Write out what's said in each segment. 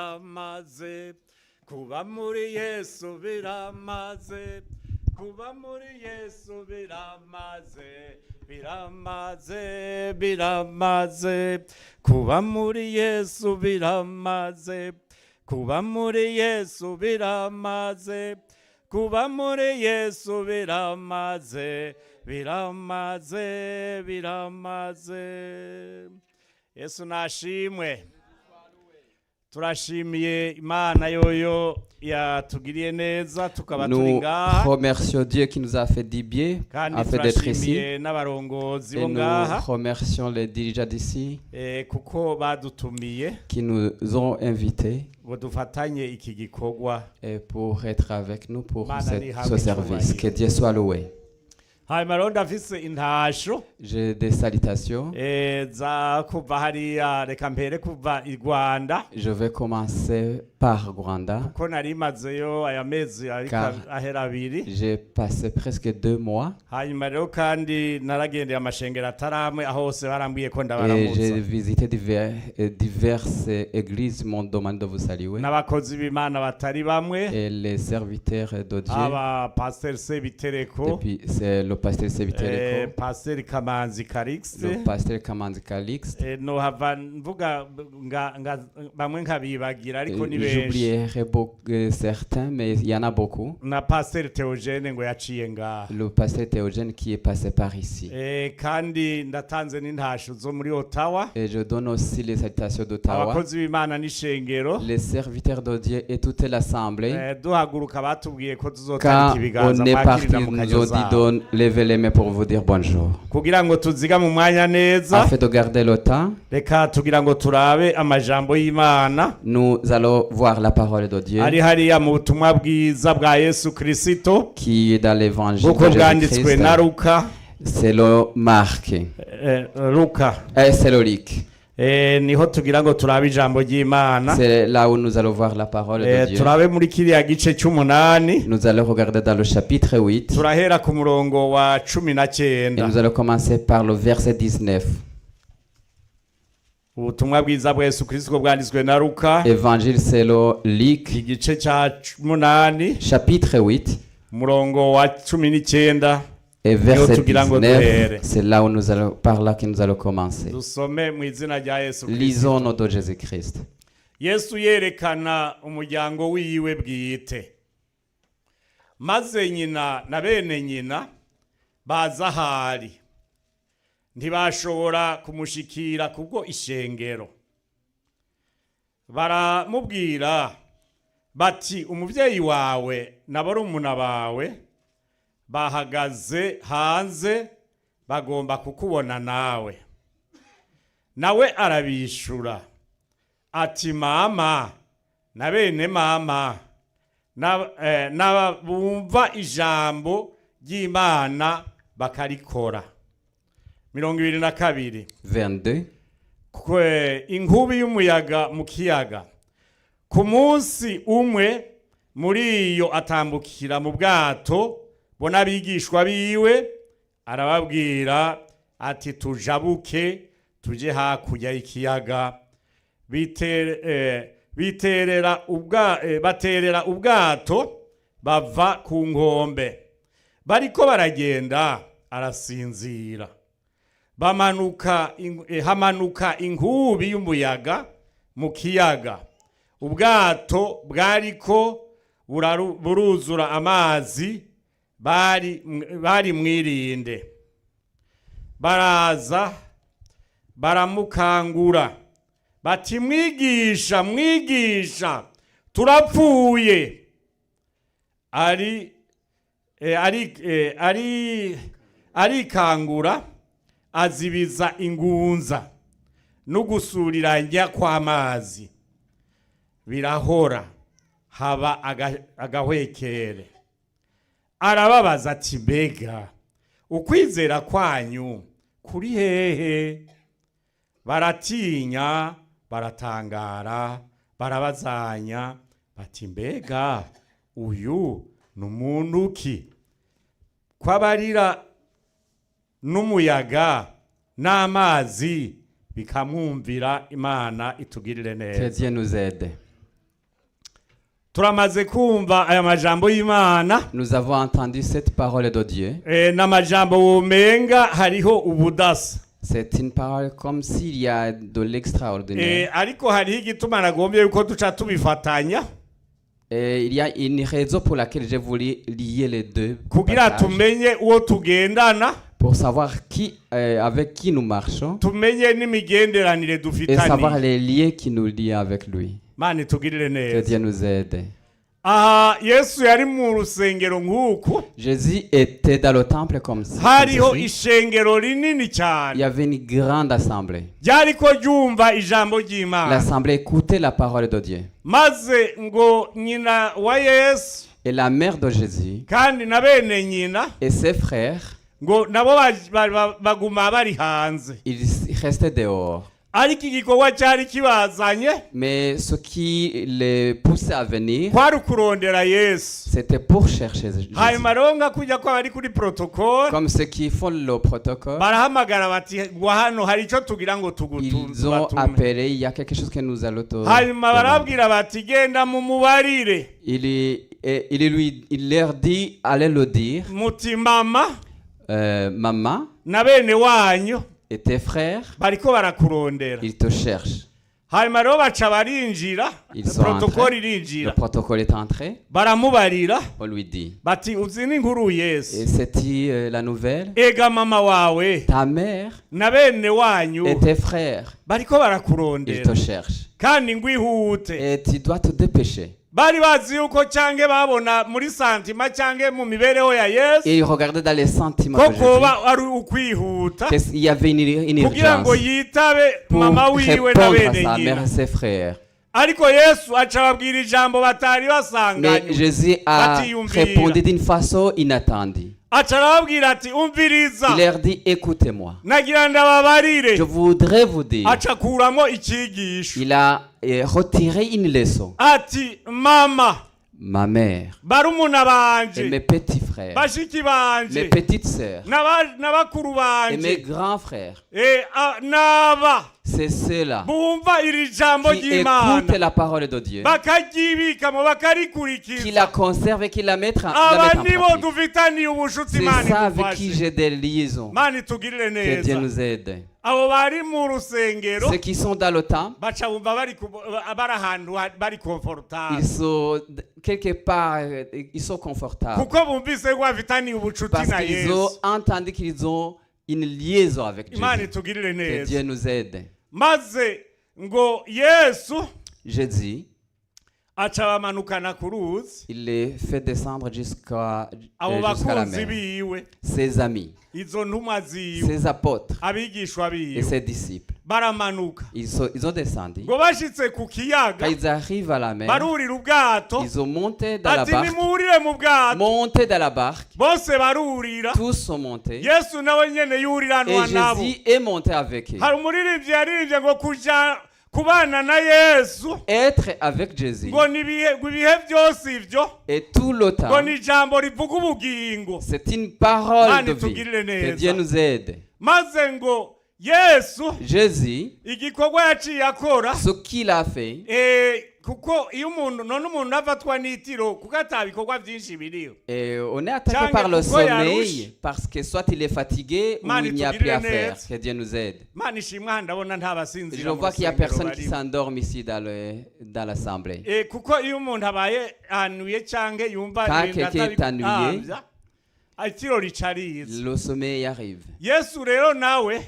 biramaze kuba muri Yesu biramaze kuba muri Yesu biramaze biramaze biramaze kuba muri Yesu biramaze kuba muri Yesu biramaze kuba muri Yesu biramaze biramaze biramaze. Yesu nashimwe. Turashimiye Imana yoyo yatugiriye neza tukaba turi ngaha. Nous remercions Dieu qui nous a fait du bien, a fait d'être ici. Et nous remercions les dirigeants d'ici qui nous ont invités et pour être avec nous pour ce service. Que Dieu soit loué. J'ai des salutations. Je vais commencer par Rwanda. Car j'ai passé presque 2 mois. Et j'ai visité diverses églises, m'ont demandé de vous saluer. Et les serviteurs de Dieu. Depuis c'est le pasteur Sebitereko, Pasteur Kamanzi Calixte, le pasteur Kamanzi Calixte. J'oublierai certains, mais il y en a beaucoup. Le pasteur Théogène qui est passé par ici. Et je donne aussi les salutations d'Ottawa, les serviteurs de Dieu et toute l'assemblée. Quand on est parti, nous ont dit levez les mains pour vous dire bonjour. Afin de garder le temps, nous allons voir la parole de Dieu qui est dans l'évangile de Jésus-Christ. C'est le Marc. C'est le Luc. C'est là où nous allons voir la parole de Dieu. Nous allons regarder dans le chapitre 8. Et nous allons commencer par le verset 19. Évangile selon Luc, chapitre 8. Et verset 19, c'est là où nous allons, par là que nous allons commencer. Lisons au nom de Jésus-Christ. Yesu yerekana umuryango wiwe bwite. Maze nyina na bene nyina baza hari. Ntibashobora kumushikira kubwo ishengero. Baramubwira bati umuvyeyi wawe n'abarumuna bawe bahagaze hanze bagomba kukubona nawe. Nawe arabishura ati mama na bene mama na bumva ijambo ry'Imana bakarikora. 22. Inkubi y'umuyaga mu kiyaga. Ku munsi umwe muri iyo atambukira mu bwato bona bigishwa biwe arababwira ati tujabuke tuje hakurya y'ikiyaga. Baterera ubwato bava ku nkombe. Bariko baragenda arasinzira. Hamanuka inkubi y'umuyaga mu kiyaga. Ubwato bwariko buruzura amazi, bari mwirinde. Baraza baramukangura bati mwigisha mwigisha turapfuye. Arikangura azibiza ingunza n'ugusuriranya kw'amazi birahora haba agahwekere. Arababaza ati mbega ukwizera kwanyu kuri hehe? Baratinya baratangara barabazanya bati mbega uyu n'umuntu ki kwabarira n'umuyaga n'amazi bikamwumvira. Imana itugirire neza. Que Dieu nous aide. turamaze kumva aya majambo y'Imana. Nous avons entendu cette parole de Dieu. N'amajambo womenga hariho ubudasa. C'est une parole comme s'il y a de l'extraordinaire. Ariko hariho igituma nagombye yuko duca tubifatanya. Il y a une raison pour laquelle j'ai voulu lier les deux. Kugira tumenye uwo tugendana. Pour savoir avec qui nous marchons. Tumenye n'imigenderanire dufitanye. Et savoir les liens qui nous lient avec lui. Mani tugirire neza. Que Dieu nous aide. Yesu yari mu rusengero nk'uku. Jésus était dans le temple comme ça. Hariho ishengero rinini cyane. Il y avait une grande assemblée. Ryariko ryumva ijambo ry'Imana. L'assemblée écoutait la parole de Dieu. Maze ngo nyina wa Yesu. Et la mère de Jésus. Kandi na bene nyina. Et ses frères. Ngo nabo baguma bari hanze. Ils restaient dehors. Ariko igikorwa cyari kibazanye. Mais ce qui les poussait à venir, kwari kurondera Yesu. C'était pour chercher Jésus. Hanyuma ronga kujya kwa bari kuri protocole. Comme ceux qui font le protocole. Barahamagara bati ngo hano hari ico tugira ngo tugutuze. Ils ont appelé, il y a quelque chose que nous allons te. Hanyuma barabwira bati genda mu mubarire. Il leur dit, allez le dire. Muti mama. Maman. Na bene wanyu. Et tes frères, bariko barakurondera. Ils te cherchent. Hanyuma rero baca barinjira. Le protocole est entré. Baramubarira. On lui dit. Bati uzi n'inkuru Yesu. Et c'est la nouvelle. Ega mama wawe. Ta mère. Na bene wanyu. Et tes frères. Bariko barakurondera. Ils te cherchent. Kandi ngwihute. Et tu dois te dépêcher. Bari bazi yuko cyange babona muri santima cyange mu mibereho ya Yesu. Et ils regardaient dans les sentiments de Jésus. Koko ari ukwihuta. Il y avait une urgence. Kugira ngo yitabe mama wiwe na bene sa mère et ses frères. Ariko Yesu aca babwira ijambo batari basanganye. Mais Jésus a répondu d'une façon inattendue. Aca arababwira ati umviriza. Il leur dit écoutez-moi. Nagira ndababarire. Je voudrais vous dire. Aca kuramo ikigisho. Il a retiré une leçon. Ati mama. Ma mère. Barumuna banje. Et mes petits frères. Bashiki banje. Mes petites sœurs. N'abakuru banje. Et mes grands frères. Et naba. C'est ceux-là qui écoutent la parole de Dieu, qui la conservent et qui la mettent en pratique. C'est ça avec qui j'ai des liaisons. Que Dieu nous aide. Ceux qui sont dans le temple, ils sont quelque part, ils sont confortables. Parce qu'ils ont entendu qu'ils ont une liaison avec Dieu. Que Dieu nous aide. Maze ngo Yesu Jésus aca bamanukana ku ruzi. Il les fait descendre jusqu'à la mer. Ses amis, izo ntumwa ziwe, ses apôtres, abigishwa biwe et ses disciples baramanuka. Ils ont descendu. Ngo bashitse ku kiyaga, quand ils arrivent à la mer, barurira ubwato. Ils ont monté dans la barque. Ati nimurire mu bwato. Monté dans la barque. Bose barurira. Tous sont montés. Yesu nawe nyene yuriranwa nabo. Et Jésus est monté avec eux. Hari umuririmbyi yaririmbye ngo kuja kubana na Yesu. Être avec Jésus. Ngo nibihe byose ivyo. Et tout le temps. Ngo ni jambo rivuga ubugingo. C'est une parole de vie. Que Dieu nous aide. Maze ngo Yesu Jésus igikorwa yaciye akora. Ce qu'il a fait. Kuko iyo umuntu afatwa n'itiro kuko atabikorwa byinshi biriyo. On est attaqué par le sommeil parce que soit il est fatigué ou il n'y a plus à faire. Que Dieu nous aide. Je vois qu'il n'y a personne qui s'endorme ici dans l'assemblée. Kuko iyo umuntu abaye anuye canke yumva quand quelqu'un est ennuyé, le sommeil arrive.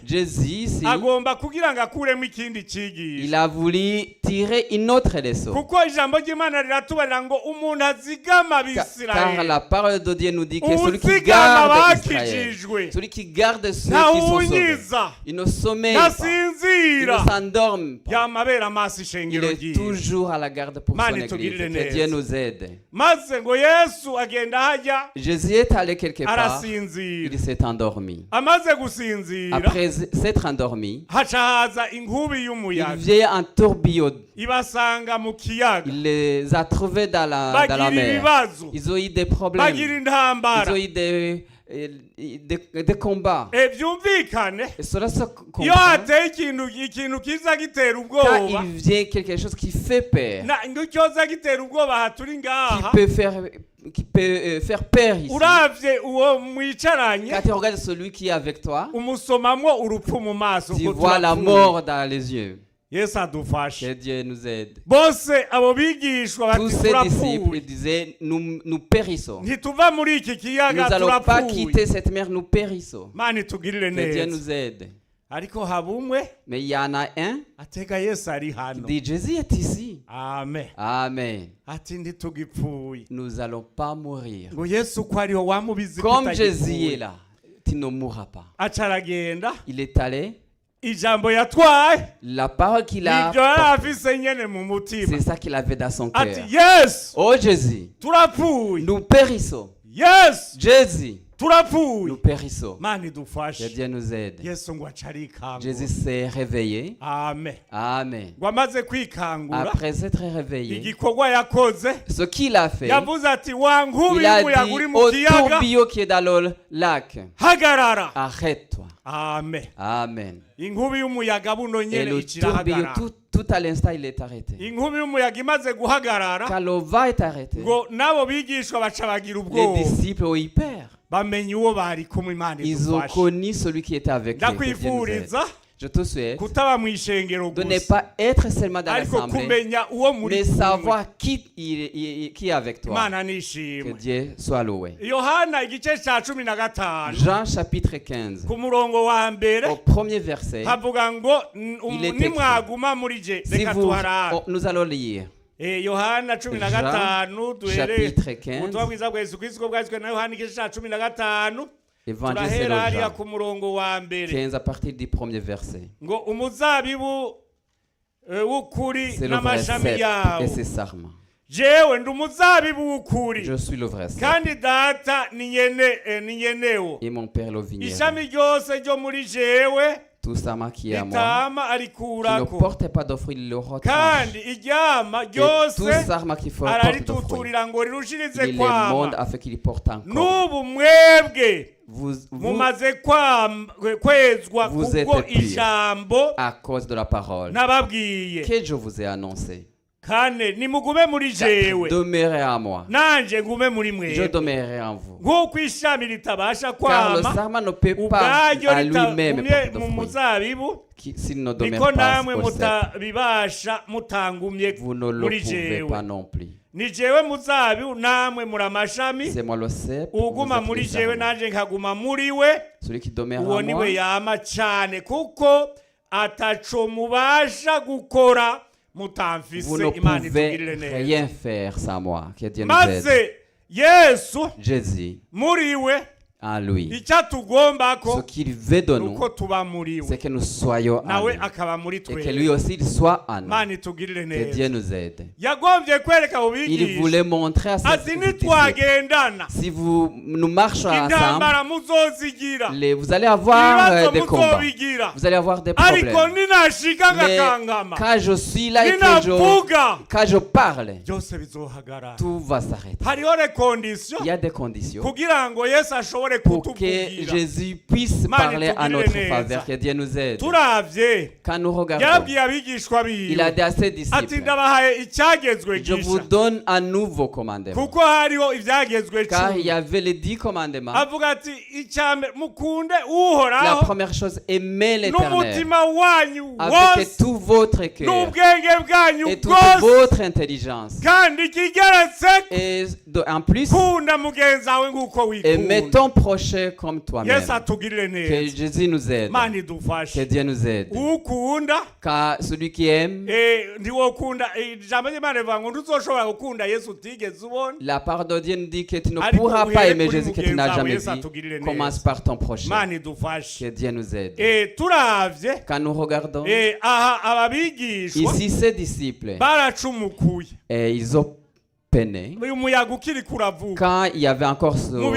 Jésus agomba kugira ngo akuremo ikindi cyigisho. Il a voulu tirer une autre leçon. Kuko ijambo ry'Imana riratubarira ngo umuntu azigama abisirayeli. Car la parole de Dieu nous dit que celui qui garde Israël, celui qui garde ceux qui sont sauvés, il ne sommeille pas, il ne s'endorme pas. Il est toujours à la garde pour son église. Que Dieu nous aide. Maze ngo Yesu agenda hajya. Jésus est allé quelque quelque part, il s'est endormi. Après s'être endormi, il vient un tourbillon. Il les a trouvés dans la mer. Ils ont eu des problèmes. Ils ont eu des combats. Et cela se comprend. Quand il vient quelque chose qui fait peur, qui peut faire peur ici. Quand tu regardes celui qui est avec toi, tu vois la mort dans les yeux. Que Dieu nous aide. Tous ces disciples disaient, nous périssons. Nous n'allons pas quitter cette mer, nous périssons. Que Dieu nous aide. Mais il y en a un qui dit, Jésus est ici. Amen. Amen. Nous n'allons pas mourir. Comme Jésus est là, tu ne mourras pas. Il est allé. La parole qu'il a, c'est ça qu'il avait dans son cœur. Oh Jésus, nous périssons. Jésus, nous périssons. Que Dieu nous aide. Jésus s'est réveillé. Amen. Amen. Après s'être réveillé, ce qu'il a fait, il a dit au tourbillon qui est dans le lac, arrête-toi. Amen. Amen. Et le tourbillon, tout à l'instant, il est arrêté. Quand le vent est arrêté, les disciples ont eu peur. Ils ont connu celui qui était avec eux. Je te souhaite de ne pas être seulement dans l'assemblée, mais savoir qui est avec toi. Que Dieu soit loué. Jean chapitre 15, au premier verset, il est écrit, si vous, nous allons lire. Jean chapitre 15, Évangile de Jean 15 à partir du premier verset. C'est le vrai cep et ses sarments. Je suis le vrai cep. Et mon père le vigneron. Tout sarment qui est à moi, qui ne porte pas de fruits, il le retranche. Et tout sarment qui porte de fruits, il le monde afin qu'il porte encore. Vous êtes purs à cause de la parole que je vous ai annoncée. Demeurez en moi. Je demeurerai en vous. Car le sarment ne peut pas à lui-même porter de fruits. S'il ne demeure pas au cep, vous ne le pouvez pas non plus. C'est moi le cep, vous êtes les sarments. Celui qui demeure en moi, vous ne pouvez rien faire sans moi. Que Dieu nous aide. Jésus, en lui, ce qu'il veut de nous, c'est que nous soyons en lui et que lui aussi il soit en nous. Que Dieu nous aide. Il voulait montrer à ses disciples, si nous marchons ensemble, vous allez avoir des combats, vous allez avoir des problèmes. Mais quand je suis là et quand je parle, tout va s'arrêter. Il y a des conditions pour que Jésus puisse parler en notre faveur. Que Dieu nous aide. Quand nous regardons, il a dit à ses disciples, je vous donne un nouveau commandement. Car il y avait les 10 commandements. La première chose, aimez l'Éternel avec tout votre cœur et toute votre intelligence. Et en plus, aimez ton prochain comme toi-même. Que Jésus nous aide. Que Dieu nous aide. Car celui qui aime, la parole de Dieu nous dit que tu ne pourras pas aimer Jésus que tu n'as jamais vu. Commence par ton prochain. Que Dieu nous aide. Quand nous regardons, ici ces disciples, et ils ont peinait, quand il y avait encore ce vent,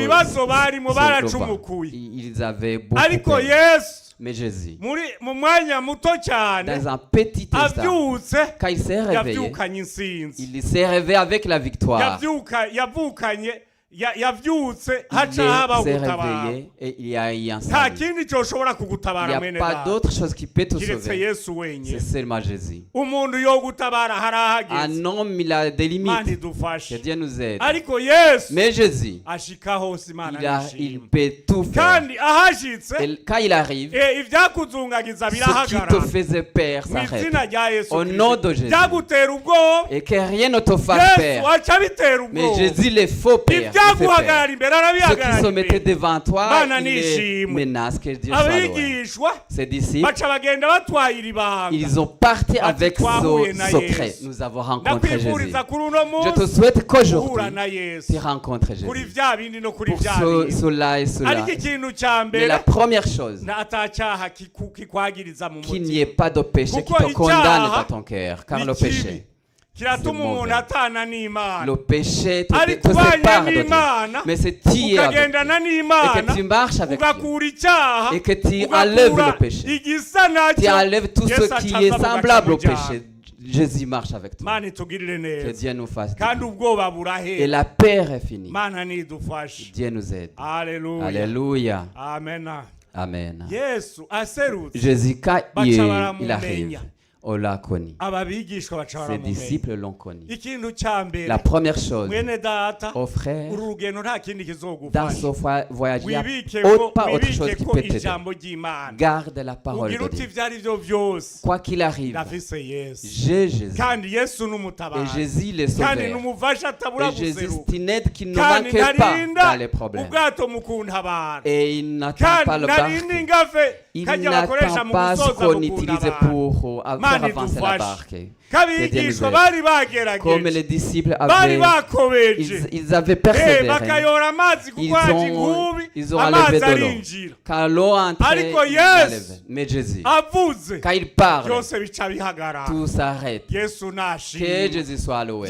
ils avaient beaucoup peine. Mais Jésus, dans un petit instant, quand il s'est réveillé, il s'est réveillé avec la victoire. Il s'est réveillé et il y a eu un salut. Il n'y a pas d'autre chose qui peut te sauver. C'est seulement Jésus. Un homme, il a des limites. Que Dieu nous aide. Mais Jésus, il peut tout faire. Et quand il arrive, ce qui te faisait peur s'arrête. Au nom de Jésus. Et que rien ne te fasse peur. Mais Jésus, les faux peurs. Ceux qui se mettaient devant toi, ils les menacent que Dieu soit loin. Ces disciples, ils ont parti avec ce secret. Nous avons rencontré Jésus. Je te souhaite qu'aujourd'hui, tu rencontres Jésus. Pour cela et cela. Mais la première chose, qu'il n'y ait pas de péché qui te condamne dans ton cœur. Car le péché, le péché te sépare de Dieu. Mais c'est tu avec Dieu. Et que tu marches avec Dieu. Et que tu enlèves le péché. Tu enlèves tout ce qui est semblable au péché. Jésus marche avec toi. Que Dieu nous fasse. Et la paix est finie. Dieu nous aide. Alléluia. Amen. Jésus, quand il arrive, on l'a connu. Ses disciples l'ont connu. La première chose, oh frère, dans ce voyage, il n'y a pas autre chose qui peut t'aider. Garde la parole de Dieu. Quoi qu'il arrive, j'ai Jésus. Et Jésus le sauveur. Et Jésus, c'est une aide qui ne manque pas dans les problèmes. Et il n'attend pas le barque. Il n'attend pas ce qu'on utilise pour faire avancer la barque. Comme les disciples ils avaient persévéré, ils ont enlevé de l'eau. Quand l'eau entrait, mais Jésus, quand il parle, tout s'arrête. Que Jésus soit loué.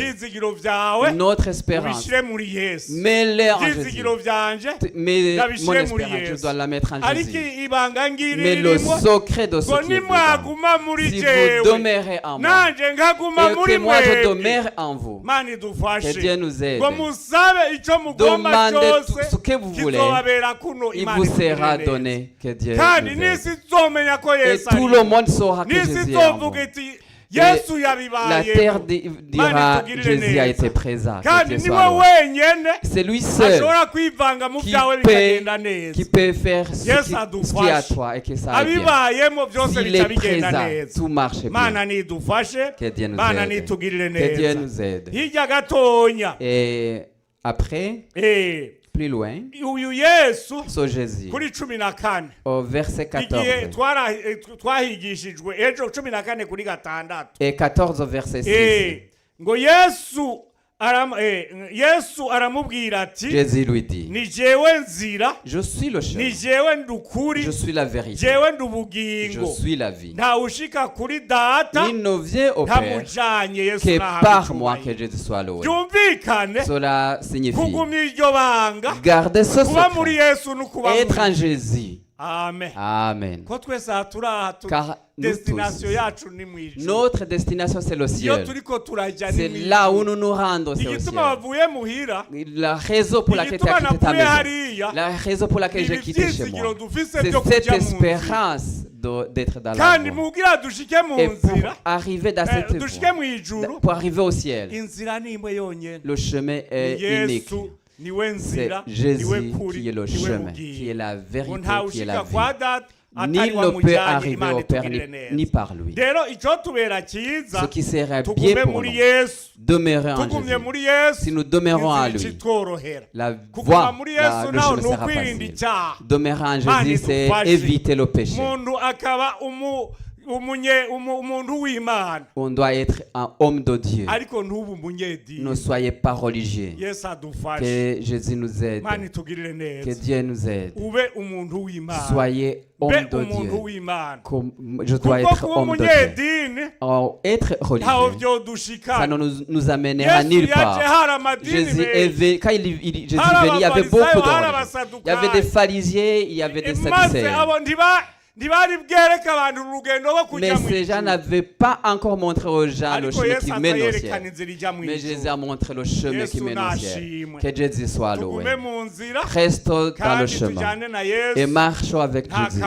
Notre espérance, mets-le en Jésus. Mais mon espérance, je dois la mettre en Jésus. Mais le secret de ce qui est dedans, si vous demeurez en moi, et que moi je demeure en vous, que Dieu nous aide. Demandez tout ce que vous voulez, il vous sera donné. Que Dieu nous aide. Et tout le monde saura que Jésus est en vous. La terre dira Jésus a été présent. C'est lui seul qui peut faire ce qui est à toi et que ça aille bien. S'il est présent, tout marche bien. Que Dieu nous aide. Que Dieu nous aide. Et après, plus loin, sur Jésus, au verset 14 et 14 au verset 6, Jésus lui dit, je suis le chemin, je suis la vérité, je suis la vie. Il ne vient au Père que par moi, que Jésus soit loué. Cela signifie garder ce secret, être en Jésus. Amen. Car nous tous, notre destination c'est le ciel. C'est là où nous nous rendons, c'est au ciel. La raison pour laquelle tu as quitté ta maison, la raison pour laquelle j'ai quitté chez moi, c'est cette espérance d'être dans l'amour. Et pour arriver dans cette voie, pour arriver au ciel, le chemin est unique. C'est Jésus qui est le chemin, qui est la vérité, qui est la vie. Nul ne peut arriver au Père ni par lui. Ce qui serait bien pour nous, demeurer en Jésus. Si nous demeurons en lui, la voie, le chemin sera facile. Demeurer en Jésus, c'est éviter le péché. On doit être un homme de Dieu. Ne soyez pas religieux. Que Jésus nous aide. Que Dieu nous aide. Soyez homme de Dieu. Je dois être homme de Dieu. Être religieux, ça ne nous amènera nulle part. Jésus est venu, quand Jésus est venu, il y avait beaucoup de religieux. Il y avait des pharisiens, il y avait des sadducéens. Mais ces gens n'avaient pas encore montré aux gens le chemin qui mène au ciel. Mais Jésus a montré le chemin qui mène au ciel. Que Jésus soit loué. Restons dans le chemin et marchons avec Jésus.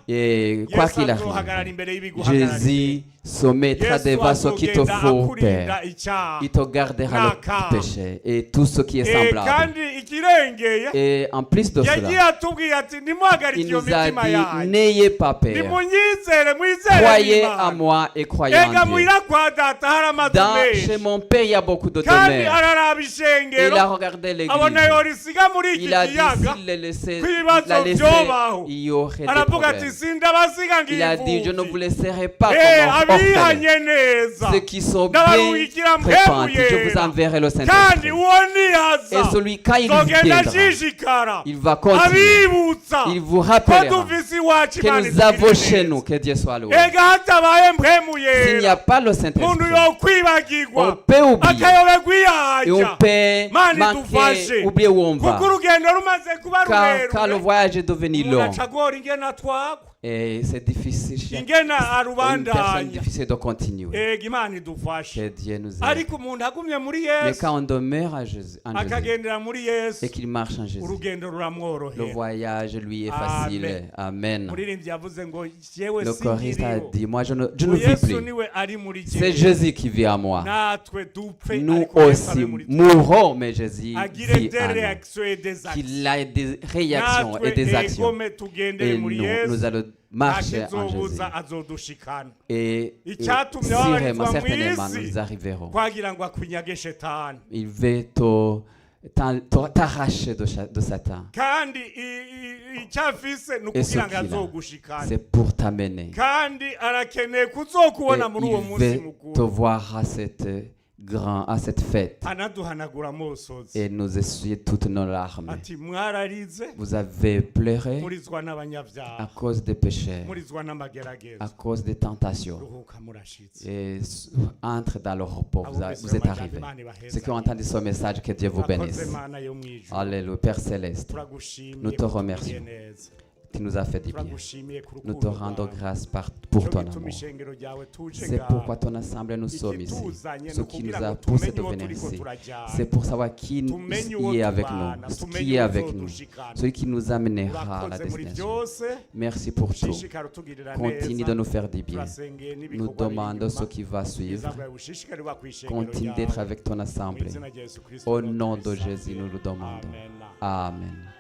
Et quoi qu'il arrive, Jésus se mettra devant ce qu'il te faut, Père. Il te gardera le péché et tout ce qui est semblable. Et en plus de cela, il nous a dit, n'ayez pas peur. Croyez à moi et croyez en Dieu. Chez mon Père, il y a beaucoup de demeures. Il a regardé l'église. Il a dit, s'il la laissait, il y aurait des problèmes. Il a dit, je ne vous laisserai pas comme ceux qui sont bien répandus, je vous enverrai le Saint-Esprit. Et celui, quand il viendra, il va continuer. Il vous rappellera que nous avons chez nous, que Dieu soit loué. S'il n'y a pas le Saint-Esprit, on peut oublier. Et on peut manquer, oublier où on va. Car le voyage est devenu long. Et c'est difficile. Une personne difficile de continuer. Que Dieu nous aide. Mais quand on demeure en Jésus et qu'il marche en Jésus, le voyage lui est facile. Amen. Le choriste a dit, moi je ne vis plus. C'est Jésus qui vit en moi. Nous aussi mourrons, mais Jésus vit en nous. Qu'il a des réactions et des actions. Et nous allons marcher en Jésus. Et certainement, nous arriverons. Il veut t'arracher de Satan. Et ce qu'il a, c'est pour t'amener. Et il veut te voir à cette fête et nous essuyer toutes nos larmes. Vous avez pleuré à cause des péchés, à cause des tentations, et entre dans le repos. Vous êtes arrivés. Ceux qui ont entendu ce message, que Dieu vous bénisse. Alléluia. Père Céleste, nous te remercions. Tu nous as fait du bien. Nous te rendons grâce pour ton amour. C'est pourquoi ton assemblée nous sommes ici. Ce qui nous a poussé de venir ici, c'est pour savoir qui est avec nous, qui est avec nous, celui qui nous amènera à la destination. Merci pour tout. Continue de nous faire du bien. Nous demandons ce qui va suivre. Continue d'être avec ton assemblée. Au nom de Jésus, nous le demandons. Amen.